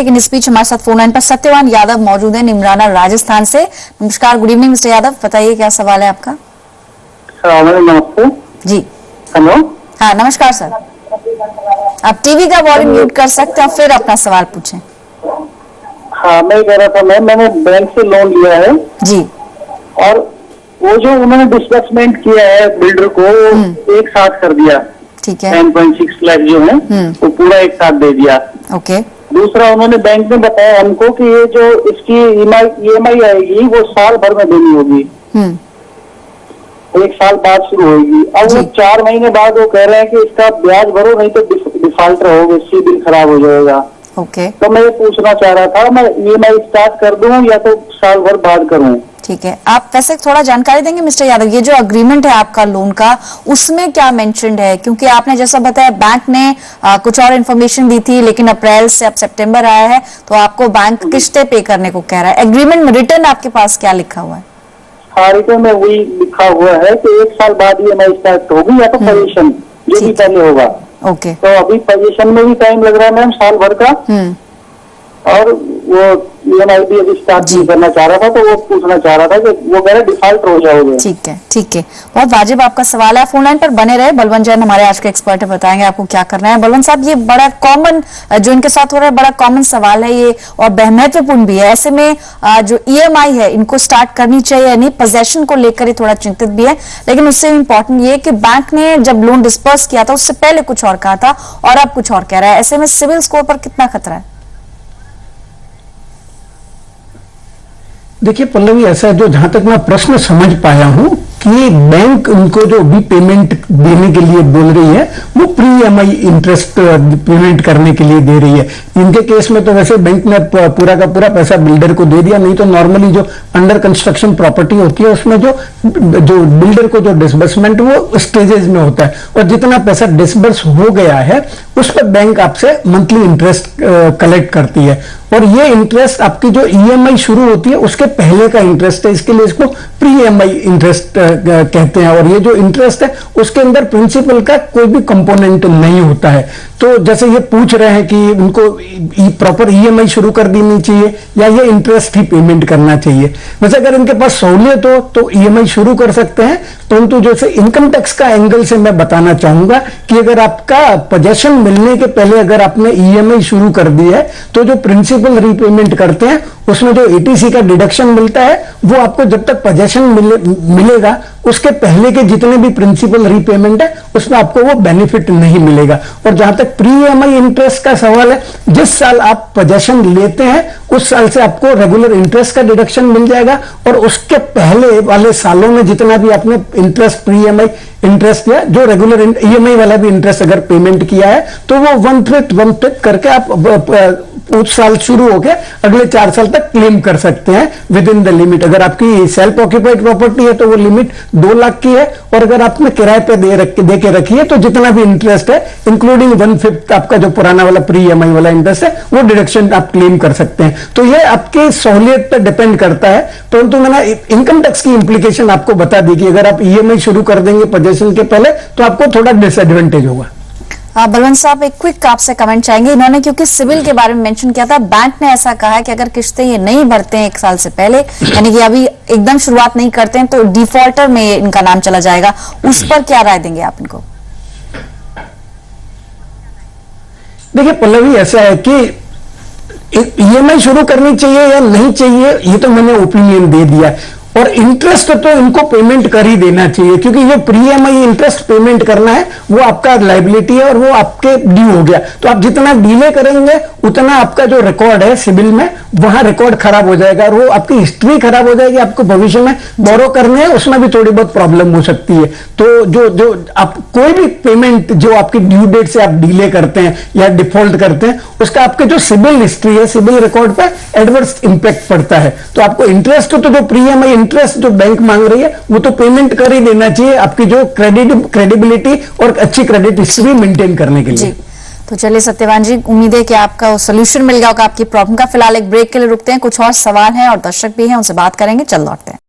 लेकिन इस बीच हमारे साथ फोन लाइन पर सत्यवान यादव मौजूद है निमराना राजस्थान से। नमस्कार, गुड इवनिंग मिस्टर यादव, बताइए क्या सवाल है आपका। नमस्ते जी हेलो। हाँ नमस्कार सर, आप टीवी का वॉल्यूम म्यूट कर सकते हैं और फिर अपना सवाल पूछें। हाँ, मैं कह रहा था मैंने बैंक से लोन लिया है जी, और वो जो उन्होंने डिस्बर्समेंट किया है बिल्डर को वो एक साथ कर दिया। ठीक है। 10.6 लाख जो है वो पूरा एक साथ दे दिया। ओके। दूसरा, उन्होंने बैंक में बताया हमको कि ये जो इसकी EMI आएगी वो साल भर में देनी होगी, एक साल बाद शुरू होगी। अब वो 4 महीने बाद वो कह रहे हैं कि इसका ब्याज भरो नहीं तो डिफॉल्ट रहोगे, सिबिल खराब हो जाएगा। ओके। तो मैं ये पूछना चाह रहा था, मैं EMI स्टार्ट कर दूं या तो साल भर बाद करूं? ठीक है, आप वैसे थोड़ा जानकारी देंगे मिस्टर यादव, ये जो अग्रीमेंट है आपका लोन का उसमें क्या मेंशन्ड है? क्योंकि आपने जैसा बताया बैंक ने कुछ और इन्फॉर्मेशन दी थी, लेकिन अप्रैल से अब सितंबर आया है तो आपको बैंक किस्तें पे करने को कह रहा है। एग्रीमेंट में रिटर्न आपके पास क्या लिखा हुआ है? हाँ, रिटर्न में वही लिखा हुआ है कि एक साल बाद EMI स्टार्ट होगी या तो पोजीशन जो भी पहले होगा। ओके। तो अभी पोजीशन में भी टाइम लग रहा है मैम, साल भर का। और वो EMI भी अभी स्टार्ट नहीं करना चाह रहा था, तो वो पूछना चाह रहा था कि वो कह रहे डिफॉल्ट हो जाओगे। ठीक है, ठीक है, बहुत वाजिब आपका सवाल है। फोन लाइन पर बने रहे, बलवंत जैन हमारे आज के एक्सपर्ट है, बताएंगे आपको क्या करना है। बलवंत साहब, ये बड़ा कॉमन जो इनके साथ हो रहा है, बड़ा कॉमन सवाल है ये और महत्वपूर्ण भी है। ऐसे में जो EMI है इनको स्टार्ट करनी चाहिए या नहीं, पोजेशन को लेकर ये थोड़ा चिंतित भी है। लेकिन उससे इम्पोर्टेंट ये कि बैंक ने जब लोन डिस्पर्स किया था उससे पहले कुछ और कहा था और अब कुछ और कह रहा है। ऐसे में सिविल स्कोर पर कितना खतरा है? देखिए पल्लवी, ऐसा है, जो जहां तक मैं प्रश्न समझ पाया हूं कि बैंक उनको जो भी पेमेंट देने के लिए बोल रही है वो प्री EMI इंटरेस्ट पेमेंट करने के लिए दे रही है। इनके केस में तो वैसे बैंक ने पूरा का पूरा पैसा बिल्डर को दे दिया, नहीं तो नॉर्मली जो अंडर कंस्ट्रक्शन प्रॉपर्टी होती है उसमें जो बिल्डर को जो डिसबर्समेंट वो स्टेजेस में होता है और जितना पैसा डिसबर्स हो गया है उस पर बैंक आपसे मंथली इंटरेस्ट कलेक्ट करती है और ये इंटरेस्ट आपकी जो EMI शुरू होती है उसके पहले का इंटरेस्ट है, इसके लिए इसको प्री EMI इंटरेस्ट कहते हैं। और ये जो इंटरेस्ट है उसके अंदर प्रिंसिपल का कोई भी कंपोनेंट नहीं होता है। तो जैसे ये पूछ रहे हैं कि उनको प्रॉपर EMI शुरू कर देनी चाहिए या ये इंटरेस्ट ही पेमेंट करना चाहिए। वैसे अगर इनके पास सहूलियत हो तो EMI शुरू कर सकते हैं, परंतु जैसे इनकम टैक्स का एंगल से मैं बताना चाहूंगा कि अगर आपका पोजेशन मिलने के पहले अगर आपने EMI शुरू कर दी है तो जो प्रिंसिपल रीपेमेंट करते हैं उसमें जो ATC का डिडक्शन मिलता है वो आपको जब तक पोजेशन मिलेगा उसके पहले के जितने भी प्रिंसिपल रीपेमेंट है उसमें आपको वो बेनिफिट नहीं मिलेगा। और जहां तक प्री EMI इंटरेस्ट का सवाल है, जिस साल आप पोजेशन लेते हैं उस साल से आपको रेगुलर इंटरेस्ट का डिडक्शन मिल जाएगा और उसके पहले वाले सालों में जितना भी आपने इंटरेस्ट प्री EMI इंटरेस्ट या जो रेगुलर EMI वाला भी इंटरेस्ट अगर पेमेंट किया है तो वो वन फिफ्थ करके आप उस साल शुरू होकर अगले 4 साल तक क्लेम कर सकते हैं विद इन द लिमिट। अगर आपकी सेल्फ ऑक्यूपाइड प्रॉपर्टी है तो वो लिमिट 2 लाख की है और अगर आपने किराए पे दे के रखी है तो जितना भी इंटरेस्ट है इंक्लूडिंग 1/5 आपका जो पुराना वाला प्री EMI वाला इंटरेस्ट है वो डिडक्शन आप क्लेम कर सकते हैं। तो ये आपकी सहूलियत पर डिपेंड करता है, परंतु मैंने इनकम टैक्स की इंप्लीकेशन आपको बता दी कि अगर आप EMI शुरू कर देंगे पोजेशन के पहले तो आपको थोड़ा डिसएडवांटेज होगा। बलवंत साहब, एक क्विक आपसे कमेंट चाहेंगे। इन्होंने क्योंकि सिविल के बारे में मेंशन किया था, बैंक ने ऐसा कहा है कि अगर किस्तें ये नहीं भरते हैं 1 साल से पहले, यानी कि अभी एकदम शुरुआत नहीं करते हैं तो डिफॉल्टर में इनका नाम चला जाएगा। उस पर क्या राय देंगे आप इनको? देखिए पल्लवी, ऐसा है कि EMI शुरू करनी चाहिए या नहीं चाहिए ये तो मैंने ओपिनियन दे दिया और इंटरेस्ट तो इनको पेमेंट कर ही देना चाहिए क्योंकि ये प्री EMI इंटरेस्ट पेमेंट करना है वो आपका लायबिलिटी है और वो आपके ड्यू हो गया। तो आप जितना डिले करेंगे उतना आपका जो रिकॉर्ड है सिविल में वहां रिकॉर्ड खराब हो जाएगा और वो आपकी हिस्ट्री खराब हो जाएगी। आपको भविष्य में बोरो करने हैं उसमें भी थोड़ी बहुत प्रॉब्लम हो सकती है। तो जो आप कोई भी पेमेंट जो आपकी ड्यू डेट से आप डिले करते हैं या डिफॉल्ट करते हैं उसका आपके जो सिविल हिस्ट्री है, सिविल रिकॉर्ड पर एडवर्स इंपैक्ट पड़ता है। तो आपको इंटरेस्ट तो जो प्री EMI इंटरेस्ट जो बैंक मांग रही है वो तो पेमेंट कर ही देना चाहिए आपकी जो क्रेडिबिलिटी और अच्छी क्रेडिट हिस्ट्री मेंटेन करने के लिए। तो चलिए सत्यवान जी, उम्मीद है कि आपका सोल्यूशन मिल गया होगा आपकी प्रॉब्लम का। फिलहाल एक ब्रेक के लिए रुकते हैं, कुछ और सवाल हैं और दर्शक भी हैं उनसे बात करेंगे, चल लौटते हैं।